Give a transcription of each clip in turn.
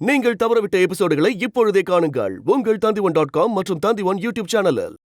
நீங்கள் தவறவிட்ட எபிசோடுகளை இப்பொழுதே காணுங்கள் உங்கள் Tandivan.com மற்றும் Tandivan யூடியூப் சேனலில்.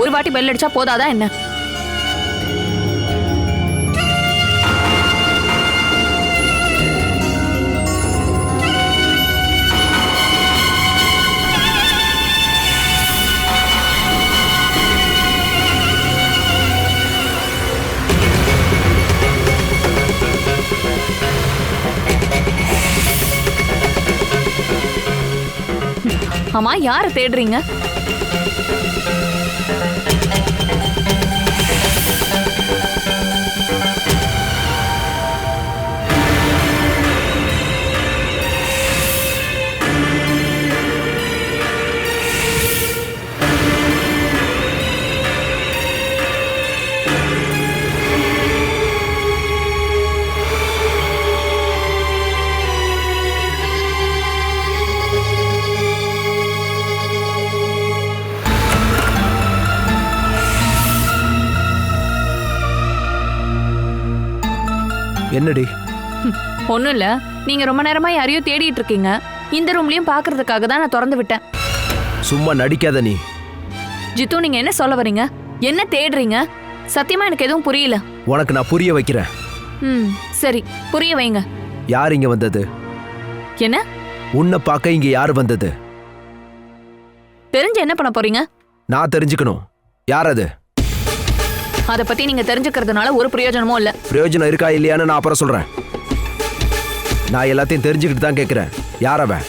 ஒரு வாட்டி பெல் அடிச்சா போதாதா என்ன? ஆமா, யார தேடுறீங்க? என்னடி? ஒண்ணும் இல்ல. நீங்க ரொம்ப நேரமா யாரையோ தேடிட்டு இருக்கீங்க. இந்த ரூம்லயும் பாக்குறதுக்காக தான் நான் திறந்து விட்டேன். சும்மா நடிக்காத நீ. ஜித்து, நீங்க என்ன சொல்ல வரீங்க? என்ன தேடுறீங்க? சத்தியமா எனக்கு எதுவும் புரியல. உனக்கு நான் புரிய வைக்கிறேன். சரி, புரிய வைங்க. யார் இங்க வந்தது? என்ன? உன்னை பார்க்க இங்க யார் வந்தது? தெரிஞ்சு என்ன பண்ண போறீங்க? நான் தெரிஞ்சுக்கணும். யார் அது? அத பத்தி நீங்க தெரிஞ்சுக்கிறதுனால ஒரு பிரயோஜனமும் இல்ல. பிரயோஜனம் இருக்கா இல்லையான்னு நான் அப்புறம் சொல்றேன். நான் எல்லாத்தையும் தெரிஞ்சுக்கிட்டு தான் கேட்கிறேன். யார் அவன்?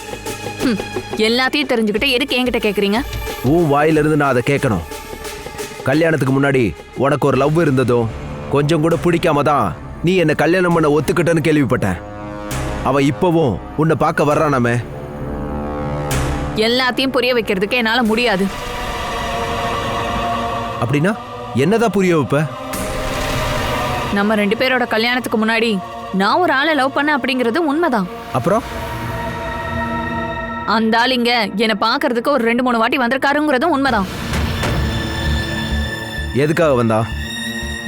எல்லாத்தையும் தெரிஞ்சுக்கிட்டு எதுக்கு என்கிட்ட கேக்குறீங்க? உன் வாயிலிருந்து நான் அதை கேட்கணும். கல்யாணத்துக்கு முன்னாடி உனக்கு ஒரு லவ் இருந்ததும் கொஞ்சம் கூட பிடிக்காம தான் நீ என்ன கல்யாணம் பண்ண ஒத்துக்கிட்டேன்னு கேள்விப்பட்டேன். அவ இப்பவும் உன்னை பார்க்க வர்றானாமே. எல்லாத்தையும் புரிய வைக்கிறதுக்கு என்னால முடியாது. அப்படின்னா என்னதான் புரிய வைப்ப? நம்ம 2 பேரோட கல்யாணத்துக்கு முன்னாடி நான் ஒரு ஆளை லவ் பண்ண அப்படிங்கிறது உண்மைதான். அப்புறம் அந்த ஆள் இங்க என்னை பாக்குறதுக்கு ஒரு 2-3 வாட்டி வந்திருக்காருங்கிறதும் உண்மைதான். எதுக்காக வந்தா?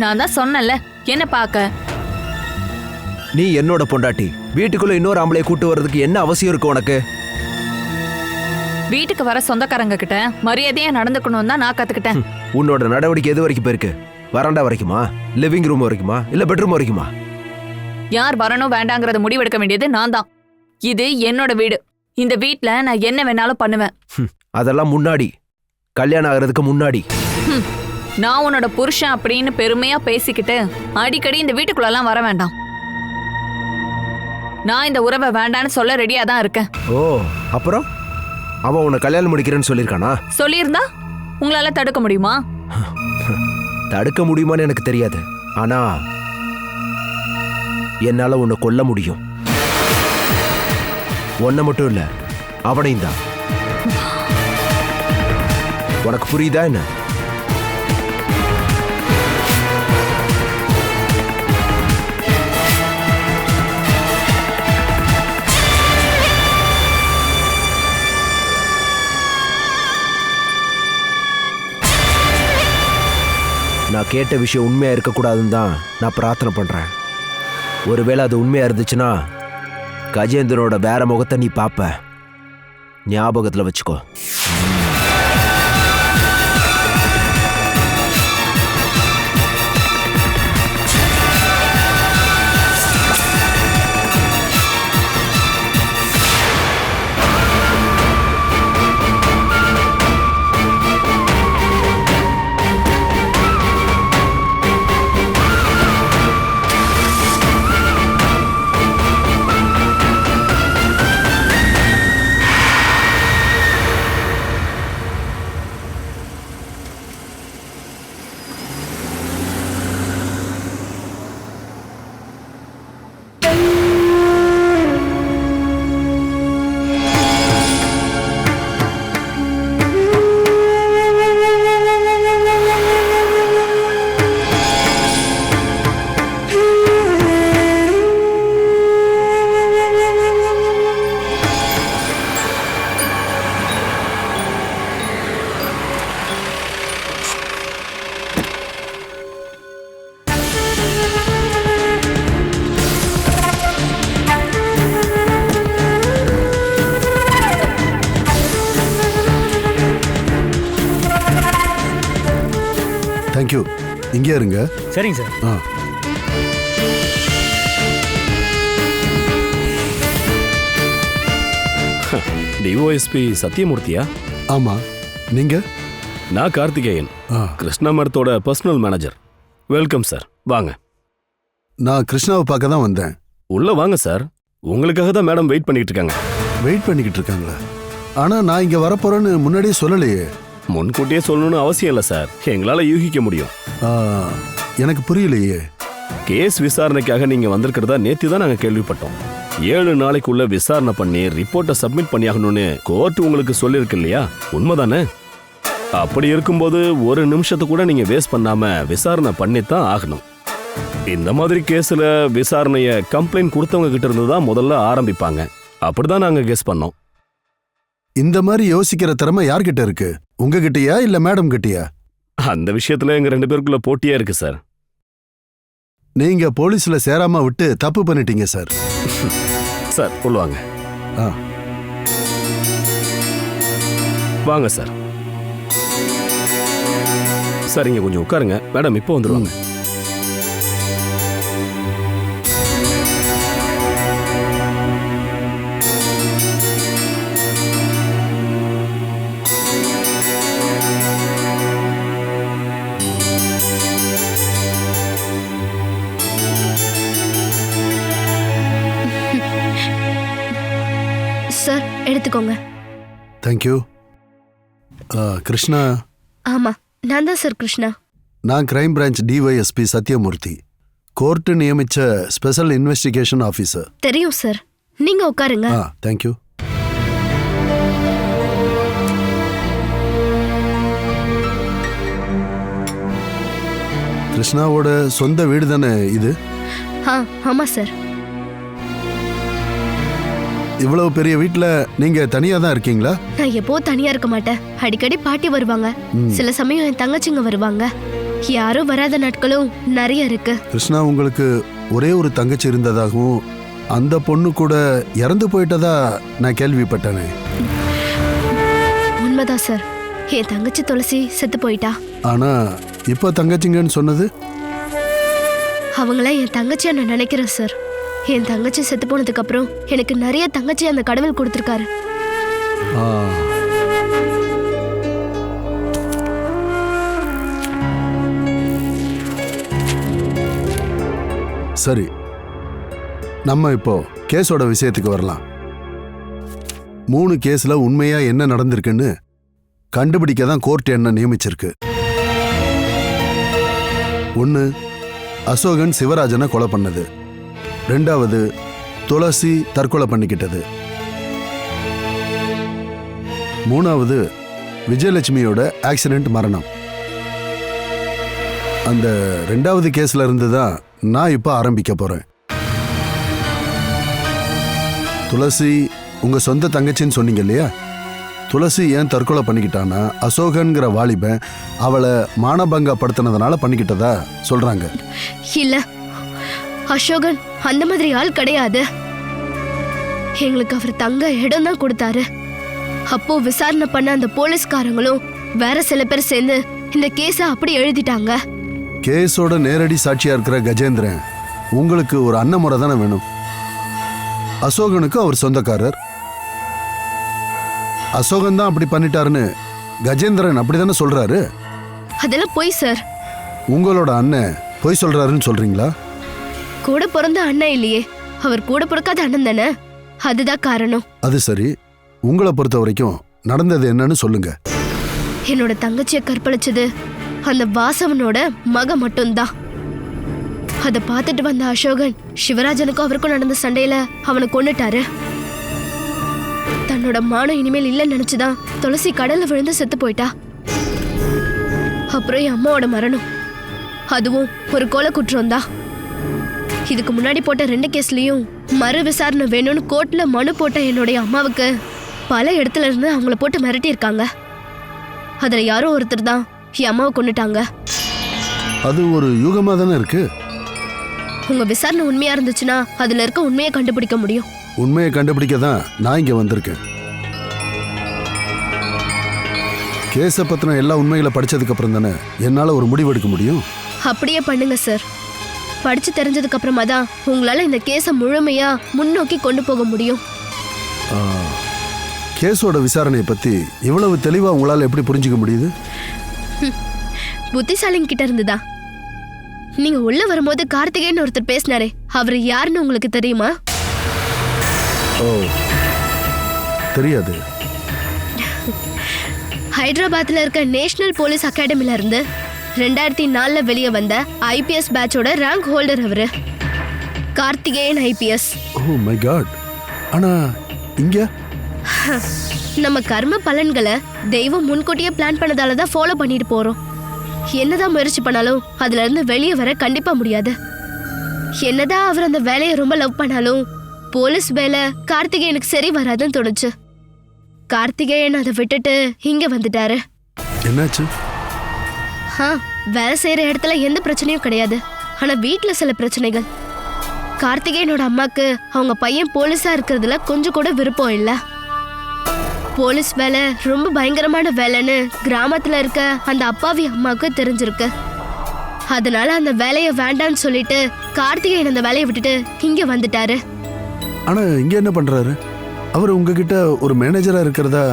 நான் தான் சொன்னேன்ல, என்ன பார்க்க. நீ என்னோட பொண்டாட்டி. வீட்டுக்குள்ள இன்னொரு ஆம்பளை கூட்டு வர்றதுக்கு என்ன அவசியம் இருக்கு உனக்கு? வீட்டுக்கு வர சொந்தக்காரங்க கிட்ட மரியாதையா நடந்துக்கணும் தான் நான் கத்துக்கிட்டேன். உன்னோட நடவடிக்கை எது வரைக்கும் போயிருக்கு? வராண்டா வரைக்குமா? லிவிங் ரூம் வரைக்குமா? இல்ல பெட்ரூம் வரைக்குமா? யார் வரணும் வேண்டாங்கிறத முடிவெடுக்க வேண்டியது நான் தான். இது என்னோட வீடு. இந்த வீட்ல நான் என்ன வேணாலும் பண்ணுவேன். அதெல்லாம் முன்னாடி, கல்யாணம் ஆகிறதுக்கு முன்னாடி. நான் உன்னோட புருஷன் அப்படின்னு பெருமையா பேசிக்கிட்டு அடிக்கடி இந்த வீட்டுக்குள்ளெல்லாம் வர வேண்டாம். நான் இந்த உறவை வேண்டான்னு சொல்ல ரெடியா தான் இருக்கேன். ஓ, அப்புறம் அவன் உன்னை கல்யாணம் முடிக்கிறேன்னு சொல்லியிருக்கானா? சொல்லியிருந்தா உங்களால தடுக்க முடியுமா? தடுக்க முடியுமான்னு எனக்கு தெரியாது. ஆனா என்னால உன்னை கொல்ல முடியும். உன்னை மட்டும் இல்ல, அவனையும் தான். உனக்கு புரியுதா என்ன? நான் கேட்ட விஷயம் உண்மையா இருக்கக்கூடாதுன்னு தான் நான் பிரார்த்தனை பண்றேன். ஒருவேளை அது உண்மையா இருந்துச்சுன்னா கஜேந்திரனோட வேற முகத்தை நீ பாப்ப. ஞாபகத்துல வச்சுக்கோ. தேங்க்யூ. இங்கே இருங்க. சரிங்க சார். டிஓஎஸ்பி சத்தியமூர்த்தியா? ஆமா, நீங்க? நான் கார்த்திகேயன், கிருஷ்ணா மரத்தோட பர்சனல் மேனேஜர். வெல்கம் சார், வாங்க. நான் கிருஷ்ணாவை பார்க்க தான் வந்தேன். உள்ள வாங்க சார், உங்களுக்காக தான் மேடம் வெயிட் பண்ணிட்டு இருக்காங்க. வெயிட் பண்ணிக்கிட்டு இருக்காங்களா? ஆனா நான் இங்க வரப்போறேன்னு முன்னாடியே சொல்லலையே. முன்கூட்டியே சொல்லணும்னு அவசியம் இல்லை சார், எங்களால யூகிக்க முடியும். எனக்கு புரியலையே. கேஸ் விசாரணைக்காக நீங்க வந்திருக்கிறதா நேத்து தான் நாங்க கேள்விப்பட்டோம். 7 நாளைக்குள்ள விசாரணை பண்ணி ரிப்போர்ட்டை சப்மிட் பண்ணியாகணும்னு கோர்ட் உங்களுக்கு சொல்லியிருக்கு இல்லையா? உண்மைதானே? அப்படி இருக்கும்போது ஒரு நிமிஷத்தை கூட நீங்க வேஸ்ட் பண்ணாம விசாரணை பண்ணித்தான் ஆகணும். இந்த மாதிரி கேஸ்ல விசாரணைய கம்ப்ளைண்ட் கொடுத்தவங்க கிட்ட இருந்து தான் முதல்ல ஆரம்பிப்பாங்க. அப்படிதான் நாங்க கெஸ் பண்ணோம். இந்த மாதிரி யோசிக்கிற திறமை யார்கிட்ட இருக்கு? உங்ககிட்டயா இல்ல மேடம் கிட்டயா? அந்த விஷயத்துல எங்க 2 பேருக்குள்ள போட்டியா இருக்கு சார். நீங்க போலீஸ்ல சேராம விட்டு தப்பு பண்ணிட்டீங்க சார். சார் சொல்லுவாங்க. வாங்க சார். சார் இங்க கொஞ்சம் உட்காருங்க. மேடம் இப்போ வந்துருவாங்க. சார் எடுத்துக்கோங்க. தேங்க்யூ. கிருஷ்ணா? ஆமா, நான் தான் சார் கிருஷ்ணா. நான் crime branch DYSP Sathyamurthy, court நியமிச்ச ஸ்பெஷல் இன்வெஸ்டிகேஷன் ஆஃபீஸர். தெரியும் சார், நீங்க உட்காருங்க. தேங்க்யூ. கிருஷ்ணாவோட சொந்த வீடு தானே இது? ஆமா சார். இவ்வளவு பெரிய வீட்ல நீங்க தனியா தான் இருக்கீங்களா? நான் எப்போ தனியா இருக்க மாட்டேன். அடிக்கடி பாட்டி வருவாங்க, சில சமயம் என் தங்கச்சிங்க வருவாங்க. யாரும் வராத நாட்களும் நிறைய இருக்கு. கிருஷ்ணா, உங்களுக்கு ஒரே ஒரு தங்கச்சி இருந்ததாகவும் அந்த பொண்ணு கூட இறந்து போயிட்டதா நான் கேள்விப்பட்டேனே. உண்மைதான் சார், என் தங்கச்சி துளசி செத்து போயிட்டா. ஆனா இப்ப தங்கச்சிங்கன்னு சொன்னது? அவங்கள என் தங்கச்சியா நான் நினைக்கிறேன் சார். என் தங்கச்சி செத்து போனதுக்கு அப்புறம் எனக்கு நிறைய தங்கச்சி அந்த கடவுள் கொடுத்திருக்காரு. சரி, நம்ம இப்போ கேஸோட விஷயத்துக்கு வரலாம். 3 கேஸ்ல உண்மையா என்ன நடந்திருக்குன்னு கண்டுபிடிக்க தான் கோர்ட் என்ன நியமிச்சிருக்கு. 1, அசோகன் சிவராஜனை கொலை பண்ணது. 2வது, துளசி தற்கொலை பண்ணிக்கிட்டது. 3வது, விஜயலட்சுமியோட ஆக்சிடென்ட் மரணம். அந்த 2வது கேஸ்ல இருந்து தான் நான் இப்ப ஆரம்பிக்க போறேன். துளசி உங்க சொந்த தங்கச்சின்னு சொன்னீங்க இல்லையா? துளசி ஏன் தற்கொலை பண்ணிக்கிட்டான்னா அசோகன்கிற வாலிபன் அவளை மானபங்கப்படுத்தினதுனால பண்ணிக்கிட்டதா சொல்றாங்க. இல்ல, அசோகன் அந்த மாதிரி ஆள் கிடையாது. எங்களுக்கு அவர் தங்க இடம் தான் கொடுத்தாரு. அப்போ விசாரணை பண்ண அந்த போலீஸ்காரங்களும் வேற சில பேர் சேர்ந்து இந்த கேஸ அப்படி எழுதிட்டாங்க. கேஸோட நேரடி சாட்சியா இருக்கிற கஜேந்திரன் உங்களுக்கு ஒரு அண்ணமுறை தானே வேணும். அசோகனுக்கு அவர் சொந்தக்காரர். அசோகன் தான் அப்படி பண்ணிட்டாருன்னு கஜேந்திரன் அப்படிதானே சொல்றாரு. அதெல்லாம் பொய் சார். உங்களோட அண்ணன் பொய் சொல்றாருன்னு சொல்றீங்களா? கூட பிறந்த அண்ணன் இல்லையே, அவர் கூட பிறக்காத அண்ணன் தானே, அதுதான் காரணம். அது சரி, உங்களை பொறுத்த வரைக்கும் நடந்தது என்னன்னு சொல்லுங்க. என்னோட தங்கச்சியை கற்பழிச்சது அந்த வாசவனோட மக மட்டும்தான். அதை பார்த்துட்டு வந்த அசோகன் சிவராஜனுக்கும் அவருக்கும் நடந்த சண்டையில அவனை கொன்னுட்டாரு. தன்னோட மானம் இனிமேல் இல்லைன்னு நினைச்சுதான் துளசி கடல்ல விழுந்து செத்து போயிட்டா. அப்புறம் என் அம்மாவோட மரணம், அதுவும் ஒரு கொலை குற்றம் தான். இதுக்கு முன்னாடி போட்ட 2 கேஸ்லயும் மறு விசாரணை வேணும்னு கோர்ட்ல மனு போட்ட என்னுடைய அம்மாவுக்கு பல இடத்துல இருந்து அவங்கள போட்டு மிரட்டி இருக்காங்க. அதுல யாரோ ஒருத்தர் தான் என் அம்மாவை கொன்னுட்டாங்க. அது ஒரு யூகமா தானே இருக்கு. உங்க விசாரணை உண்மையா இருந்துச்சுன்னா அதுல இருக்க உண்மையை கண்டுபிடிக்க முடியும். உண்மையை கண்டுபிடிக்க தான் நான் இங்க வந்திருக்கேன். கேஸை பத்தின எல்லா உண்மைகளை படிச்சதுக்கு அப்புறம் தானே என்னால ஒரு முடிவு எடுக்க முடியும். அப்படியே பண்ணுங்க சார். படிச்சு தெரிஞ்சதுக்கு அப்புறமா தான் உங்களால இந்த கேஸை முழுமையா முன்னோக்கி கொண்டு போக முடியும். கேஸோட விசாரணையை பத்தி இவ்வளவு தெளிவா உங்களால எப்படி புரிஞ்சுக்க முடியுது? புத்திசாலிங்க கிட்ட இருந்துதா. நீங்க உள்ள வரும்போது கார்த்திகேயன் ஒருத்தர் பேசினாரே, அவர் யாருன்னு உங்களுக்கு தெரியுமா? ஓ, தெரியாது. ஹைதராபாத்ல இருக்க நேஷனல் போலீஸ் அகாடமில இருந்து 2004 வெளியே வந்த IPS பேட்சோட ரேங்க் ஹோல்டர் அவரு, Karthikeyan IPS. Oh my god. ஆனா இங்க நம்ம கர்ம பலன்களை தெய்வம் முன்கூட்டியே பிளான் பண்ணதால தான் ஃபாலோ பண்ணிட்டு போறோம். என்னதான் முயற்சி பண்ணாலும் அதுல இருந்து வெளியே வர கண்டிப்பா முடியாது. என்னதான் அவர் அந்த வேலையை ரொம்ப லவ் பண்ணாலும் போலீஸ் வேலை கார்த்திகேயனுக்கு சரி வராதுன்னு தோணுச்சு. கார்த்திகேயன் அதை விட்டுட்டு இங்க வந்துட்டாரு. என்னாச்சு? வேலை செய்யற இடத்துல எந்த பிரச்சனையும் கிடையாது. ஆனா வீட்டுல சில பிரச்சனைகள். கார்த்திகேயனோட அம்மாக்கு அவங்க பையன் போலீஸா இருக்கிறதுல கொஞ்சம் கூட விருப்பம் இல்ல. போலீஸ் வேலை ரொம்ப பயங்கரமான வேலைன்னு கிராமத்துல இருக்க அந்த அப்பாவி அம்மாவுக்கு தெரிஞ்சிருக்கு. அதனால அந்த வேலையை வேண்டான்னு சொல்லிட்டு கார்த்திகேயன் அந்த வேலையை விட்டுட்டு இங்க வந்துட்டாரு. ஆனா இங்க என்ன பண்றாரு? அவர் உங்ககிட்ட ஒரு மேனேஜரா இருக்கிறதா?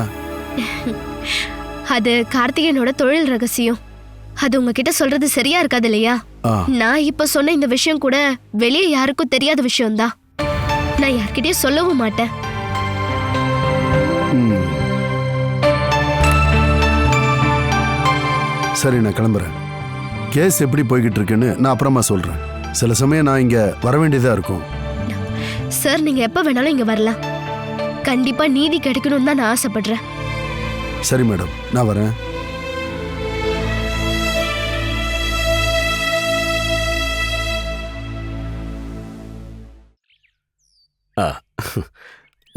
அது கார்த்திகேயனோட தொழில் ரகசியம். அது உங்ககிட்ட சொல்றது சரியா இருக்காது இல்லையா? நான் இப்ப சொன்ன இந்த விஷயம் கூட வெளியே யாருக்கும் தெரியாத விஷயம்தான். நான் யார்கிட்டயும் சொல்லவும் மாட்டேன். சரி, நான் கிளம்புறேன். கேஸ் எப்படி போய்கிட்டு இருக்குன்னு நான் அப்புறமா சொல்றேன். சில சமயம் நான் இங்க வர வேண்டியதா இருக்கும். சார், நீங்க எப்ப வேணாலும் இங்க வரலாம். கண்டிப்பா நீதி கிடைக்கணும்னு தான் நான் ஆசைப்படுறேன். சரி மேடம், நான் வரேன்.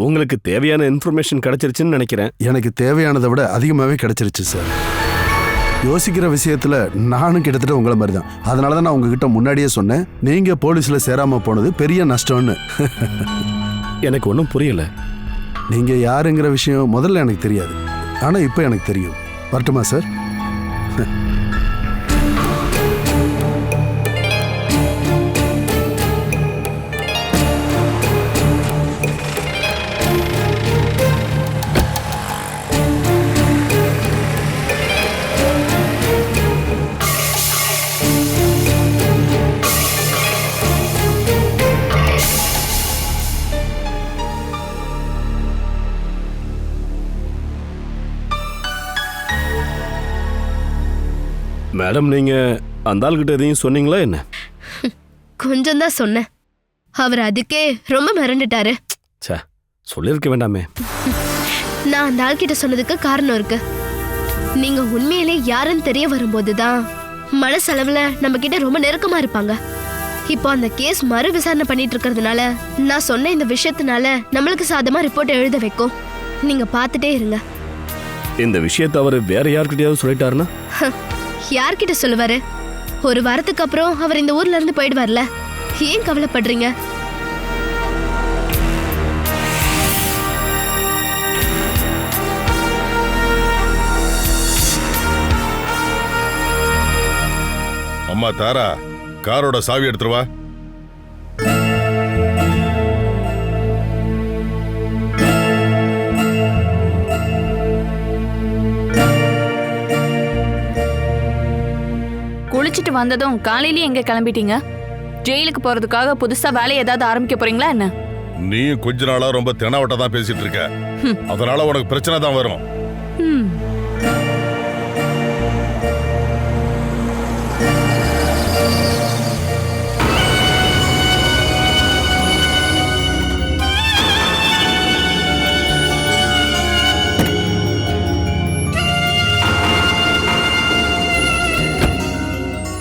உங்களுக்கு தேவையான இன்ஃபர்மேஷன் கிடைச்சிருச்சுன்னு நினைக்கிறேன். எனக்கு தேவையானதை விட அதிகமாகவே கிடைச்சிருச்சு சார். யோசிக்கிற விஷயத்துல நானும் கிட்டத்தட்ட உங்களை மாதிரி தான். அதனால தான் நான் உங்ககிட்ட முன்னாடியே சொன்னேன், நீங்க போலீஸ்ல சேராம போனது பெரிய நஷ்டம்னு. எனக்கு ஒன்றும் புரியல. நீங்க யாருங்கிற விஷயம் முதல்ல எனக்கு தெரியாது, ஆனா இப்போ எனக்கு தெரியும். வரட்டுமா சார்? மேடம், நீங்க அந்த ஆள்கிட்ட எதையும் சொன்னீங்களா என்ன? கொஞ்சம் தான் சொன்னேன். அவர் அதுக்கே ரொம்ப மிரண்டுட்டாரு. சொல்லிருக்க வேண்டாமே. நான் அந்த ஆள்கிட்ட சொன்னதுக்கு காரணம் இருக்கு. நீங்க உண்மையிலே யாருன்னு தெரிய வரும்போதுதான் மனசளவுல நம்ம கிட்ட ரொம்ப நெருக்கமா இருப்பாங்க. இப்போ அந்த கேஸ் மறு விசாரணை பண்ணிட்டு இருக்கிறதுனால நான் சொன்ன இந்த விஷயத்தினால நம்மளுக்கு சாதமா ரிப்போர்ட் எழுத வைக்கும். நீங்க பார்த்துட்டே இருங்க. இந்த விஷயத்தை அவர் வேற யார்கிட்டயாவது சொல்லிட்டாருன்னா? யார்கிட்ட சொல்லுவாரு? ஒரு வாரத்துக்கு அப்புறம் அவர் இந்த ஊர்ல இருந்து போயிடுவார்ல. ஏன் கவலைப்படுறீங்க? அம்மா தாரா, காரோட சாவி எடுத்துட்டு வா. குளிச்சிட்டு வந்ததும் காலையிலேயே எங்க கிளம்பிட்டீங்க? ஜெயிலுக்கு போறதுக்காக புதுசா வேலை ஏதாவது ஆரம்பிக்க போறீங்களா என்ன? நீயும் கொஞ்ச நாளா ரொம்ப தெனாவட்டா தான் பேசிட்டு இருக்க. அதனால உனக்கு பிரச்சனை தான் வரும். ம்.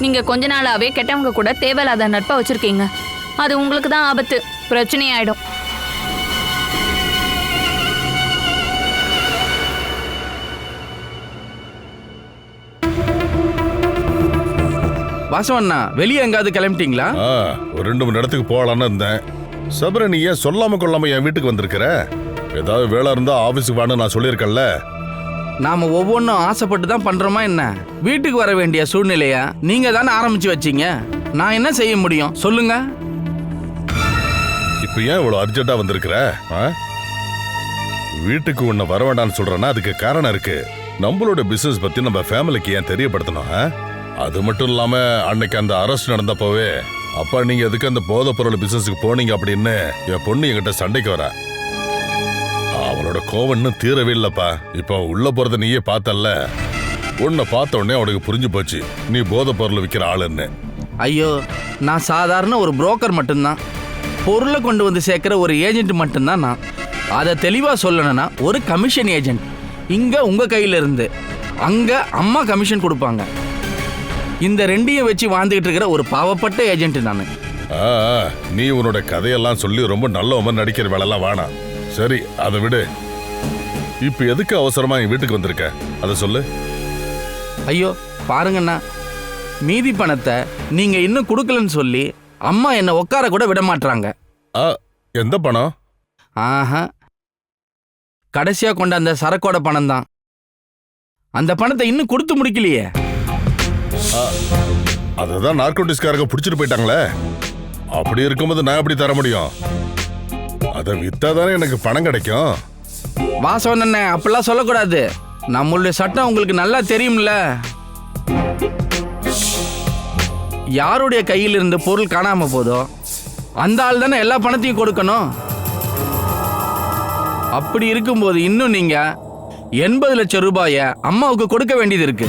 நீங்க கொஞ்ச நாளாவே கெட்டவங்க கூட தேவையில்லாத நட்பா வச்சிருக்கீங்க. அது உங்களுக்கு தான் ஆபத்து, பிரச்சனையாயிடும். வாசவண்ணா, வெளியே எங்காவது கிளம்பிட்டீங்களா? ஒரு 2 மணி நேரத்துக்கு போகலான்னு இருந்தேன். சபர, நீ ஏன் சொல்லாம கொள்ளாம என் வீட்டுக்கு வந்திருக்கிற? ஏதாவது வேலை இருந்தா ஆபீஸுக்கு வான்னு நான் சொல்லியிருக்கேன்ல. நாம ஒவ்வொன்றும் ஆசைப்பட்டு தான் பண்றோமா என்ன? வீட்டுக்கு வர வேண்டிய சூழ்நிலையா நீங்க தானே ஆரம்பிச்சு வச்சீங்க. நான் என்ன செய்ய முடியும் சொல்லுங்க? இப்ப ஏன் இவ்வளவு அர்ஜென்ட்டா வந்திருக்கிற? வீட்டுக்கு உன்னை வர வேண்டாம்னு சொல்றேன்னா அதுக்கு காரணம் இருக்கு. நம்மளோட பிசினஸ் பத்தி நம்ம ஃபேமிலிக்கு ஏன் தெரியப்படுத்தணும்? அது மட்டும் இல்லாம அன்னைக்கு அந்த அரெஸ்ட் நடந்தப்பவே அப்பா நீங்க எதுக்கு அந்த போதைப் பொருள் பிசினஸுக்கு போனீங்க அப்படின்னு என் பொண்ணு என்கிட்ட சண்டைக்கு வரா. அவளோட கோவம் இன்னும் தீரவே இல்லப்பா. இப்ப உள்ள போறத நீயே பார்த்தல்ல. உன்னை பார்த்த உடனே அவனுக்கு புரிஞ்சு போச்சு நீ போதைப் பொருள் விற்கிற ஆளுன்னு. ஐயோ, நான் சாதாரண ஒரு புரோக்கர் மட்டும்தான். பொருளை கொண்டு வந்து சேர்க்கிற ஒரு ஏஜென்ட் மட்டும்தான் நான். அதை தெளிவா சொல்லணும்னா ஒரு கமிஷன் ஏஜென்ட். இங்க உங்க கையில இருந்து அங்க அம்மா கமிஷன் கொடுப்பாங்க. இந்த ரெண்டையும் வச்சு வாழ்ந்துகிட்டு இருக்கிற ஒரு பாவப்பட்ட ஏஜென்ட் நான். நீ உன்னோட கதையெல்லாம் சொல்லி ரொம்ப நல்லவன் நடிக்கிற வேலைலாம் வேணாம். சரி, அதை விடு. இப்ப எதுக்கு அவசரமா என் வீட்டுக்கு வந்திருக்க? அதை சொல்லு. ஐயோ பாருங்கண்ணா, மீதி பணத்தை நீங்க இன்னும் கொடுக்கலன்னு சொல்லி அம்மா என்ன உட்கார கூட விட மாட்டாங்க. எந்த பணம்? ஆஹா, கடைசியா கொண்ட அந்த சரக்கோட பணம் தான். அந்த பணத்தை இன்னும் கொடுத்து முடிக்கலையே. அததான் நார்கோட்டிக்ஸ்காரங்க புடிச்சிட்டு போயிட்டாங்களே. அப்படி இருக்கும்போது நான் எப்படி தர முடியும்? அதை வித்தாதானே எனக்கு பணம் கிடைக்கும். வாசவன் என்ன அப்படிலாம் சொல்லக்கூடாது. நம்மளுடைய சட்டம் உங்களுக்கு நல்லா தெரியும்ல. யாருடைய கையில் இருந்து பொருள் காணாம போதோ அந்த ஆள் தானே எல்லா பணத்தையும் கொடுக்கணும். அப்படி இருக்கும்போது இன்னும் நீங்க 80 லட்சம் ரூபாயை அம்மாவுக்கு கொடுக்க வேண்டியது இருக்கு.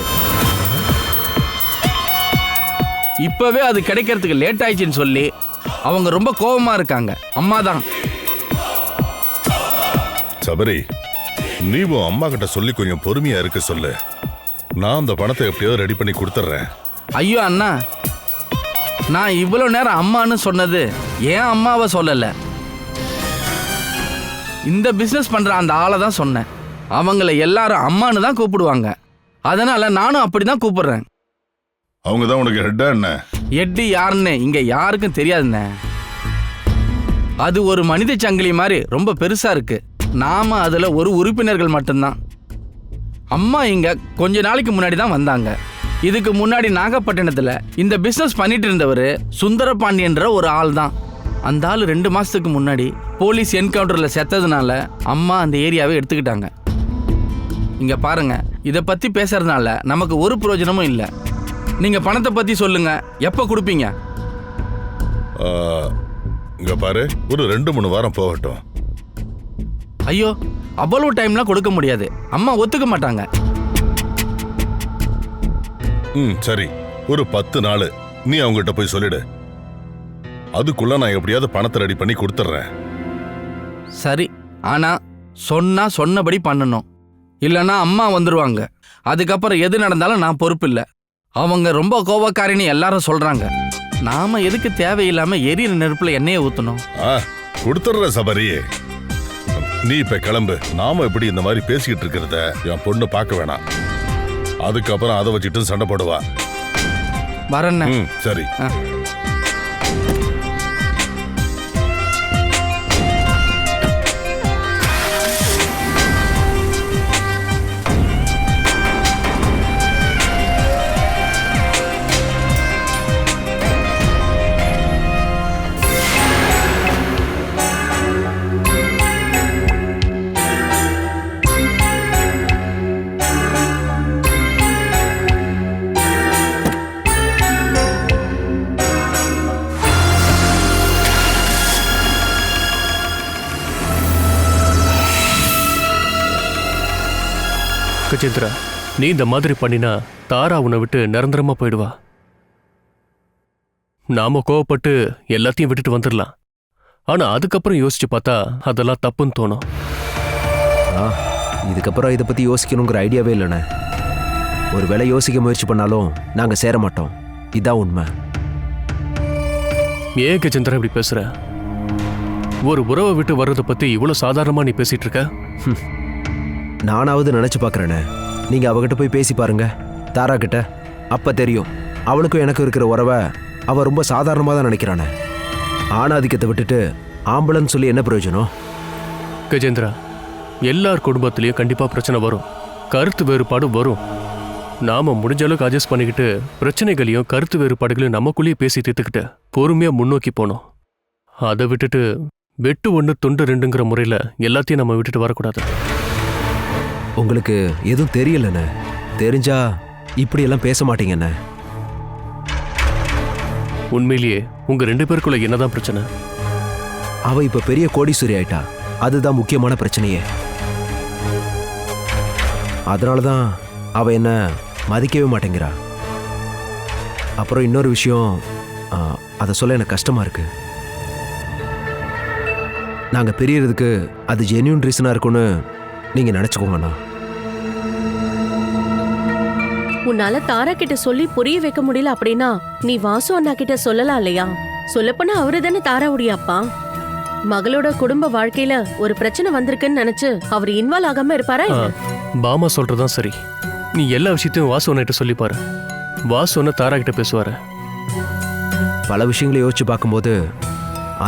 இப்பவே அது கிடைக்கிறதுக்கு லேட் ஆயிடுச்சுன்னு சொல்லி அவங்க ரொம்ப கோபமா இருக்காங்க. அம்மா தான். சபரி, நீவும் அம்மா கிட்ட சொல்லி கொஞ்சம் பொறுமையா இருக்க சொல்லு. நான் அந்த பணத்தை எப்படியாவது ரெடி பண்ணி கொடுத்துட்றேன். ஐயோ அண்ணா, நான் இவ்வளவு நேரம் அம்மான்னு சொன்னது ஏன் அம்மாவை சொல்லல, இந்த பிசினஸ் பண்ற அந்த ஆளை தான் சொன்னேன். அவங்கள எல்லாரும் அம்மான்னு தான் கூப்பிடுவாங்க. அதனால நானும் அப்படிதான் கூப்பிடுறேன். அவங்க தான் உனக்கு ஹெட்டா என்ன? எட்டி யாருன்னு இங்க யாருக்கும் தெரியாதுண்ணே. அது ஒரு மனித சங்கிலி மாதிரி ரொம்ப பெருசா இருக்கு. நாம அதுல ஒரு உறுப்பினர்கள் மட்டும்தான். அம்மா இங்க கொஞ்ச நாளைக்கு முன்னாடி தான் வந்தாங்க. இதுக்கு முன்னாடி நாகப்பட்டினத்துல இந்த பிசினஸ் பண்ணிட்டு இருந்தவர் சுந்தரபாண்டியன்ற ஒரு ஆள் தான். அந்த ஆள் 2 மாசத்துக்கு முன்னாடி போலீஸ் என்கவுண்டர்ல செத்ததுனால அம்மா அந்த ஏரியாவை எடுத்துக்கிட்டாங்க. இங்க பாருங்க, இதை பத்தி பேசுறதுனால நமக்கு ஒரு பிரயோஜனமும் இல்லை. நீங்க பணத்தை பத்தி சொல்லுங்க, எப்ப கொடுப்பீங்க? இங்க பாரு, ஒரு 2-3 வாரம் போகட்டும். ஐயோ, அவ்வளவு டைம்லாம் கொடுக்க முடியாது. அம்மா ஒத்துக்க மாட்டாங்க. சரி, ஒரு 10 நாள் நீ அவங்ககிட்ட போய் சொல்லிடு. அதுக்குள்ள நான் எப்படியாவது பணத்தை ரெடி பண்ணி கொடுத்துட்றேன். சரி, ஆனா சொன்னா சொன்னபடி பண்ணணும். இல்லைன்னா அம்மா வந்துருவாங்க. அதுக்கப்புறம் எது நடந்தாலும் நான் பொறுப்பு இல்லை. அவங்க ரொம்ப கோபக்காரின்னு எல்லாரும் சொல்றாங்க. நாம எதுக்கு தேவையில்லாம எரியிற நெருப்புல எண்ணெயை ஊத்தணும்? கொடுத்துட்ற சபரி. நீ இப்ப கிளம்பு. நாம இப்படி இந்த மாதிரி பேசிக்கிட்டு இருக்கிறத என் பொண்ணு பார்க்க வேணாம். அதுக்கப்புறம் அதை வச்சுட்டு சண்டை போடுவா. வரண்ணே. சரி. கஜேந்திரா, நீ இந்த மாதிரி பண்ணினா தாரா உன்னை விட்டு நிரந்தரமா போயிடுவா. நாம கோவப்பட்டு எல்லாத்தையும் விட்டுட்டு வந்துடலாம். ஆனா அதுக்கப்புறம் யோசிச்சு பார்த்தா அதெல்லாம் தப்புன்னு தோணும். இதுக்கப்புறம் இதை பத்தி யோசிக்கணுங்கிற ஐடியாவே இல்லைண்ணே. ஒரு வேளை யோசிக்க முயற்சி பண்ணாலும் நாங்க சேர மாட்டோம். இதான் உண்மை. ஏன் கஜேந்திரா இப்படி பேசுற? ஒரு உறவை விட்டு வர்றதை பத்தி இவ்வளவு சாதாரணமா நீ பேசிட்டு இருக்க? நானாவது நினைச்சு பார்க்கறேனே. நீங்க அவகிட்ட போய் பேசி பாருங்க, தாரா கிட்ட. அப்ப தெரியும். அவளுக்கும் எனக்கு இருக்கிற உறவை அவ ரொம்ப சாதாரணமாக தான் நினைக்கிறானே. ஆணாதிக்கத்தை விட்டுட்டு ஆம்பளன்னு சொல்லி என்ன பிரயோஜனம்? கஜேந்திரா, எல்லார் குடும்பத்திலையும் கண்டிப்பா பிரச்சனை வரும், கருத்து வேறுபாடு வரும். நாம முடிஞ்ச அளவுக்கு அட்ஜஸ்ட் பண்ணிக்கிட்டு பிரச்சனைகளையும் கருத்து வேறுபாடுகளையும் நமக்குள்ளேயே பேசி தீர்த்துக்கிட்டு பொறுமையா முன்னோக்கி போனோம். அதை விட்டுட்டு வெட்டு ஒன்று துண்டு ரெண்டுங்கிற முறையில் எல்லாத்தையும் நம்ம விட்டுட்டு வரக்கூடாது. உங்களுக்கு எதுவும் தெரியலண்ணே. தெரிஞ்சா இப்படியெல்லாம் பேச மாட்டீங்கண்ணே. உண்மையிலேயே உங்க 2 பேருக்குள்ள என்னதான் பிரச்சனை? அவ இப்ப பெரிய கோடீஸ்வரி ஆயிட்டா. அதுதான் முக்கியமான பிரச்சனையே. அதனாலதான் அவ என்ன மதிக்கவே மாட்டேங்கிறா. அப்புறம் இன்னொரு விஷயம், அதை சொல்ல எனக்கு கஷ்டமா இருக்கு. நாங்க பிரியறதுக்கு அது ஜென்யூன் ரீசனா இருக்கும்னு நீங்க நினைச்சுக்கோங்கண்ணா. உன்னால தாரா கிட்ட சொல்லி புரிய வைக்க முடியல அப்படின்னா நீ வாசு அண்ணா கிட்ட சொல்லலாம் இல்லையா? சொல்லப்போனா அவரு தானே தாராவுடைய அப்பா. மகளோட குடும்ப வாழ்க்கையில ஒரு பிரச்சனை வந்திருக்குன்னு நினைச்சு அவர் இன்வால்வ் ஆகாம இருப்பாரா? பாமா சொல்றதான் சரி. நீ எல்லா விஷயத்தையும் வாசு அண்ணா சொல்லி பாரு. வாசு அண்ணா தாரா கிட்ட பேசுவாரு. பல விஷயங்களை யோசிச்சு பார்க்கும்போது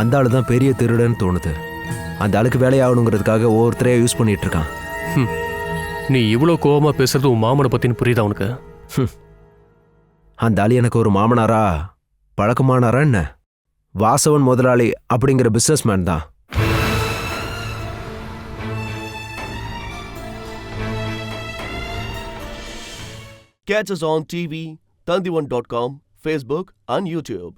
அந்த ஆளு தான் பெரிய திருடன்னு தோணுது. அந்த ஆளுக்கு வேலையாகணுங்கிறதுக்காக ஒவ்வொருத்தரையா யூஸ் பண்ணிட்டு இருக்கான். நீ இவ்வளோ கோவமா பேசுறது உன் மாமனை பத்தின்னு புரியுதா உனக்கு? அந்த ஆளு எனக்கு ஒரு மாமனாரா பழக்கமானாரா என்ன? வாசவன் முதலாளி அப்படிங்கிற பிசினஸ் மேன் தான். Catch us on TV, Tandivan.com, Facebook and YouTube.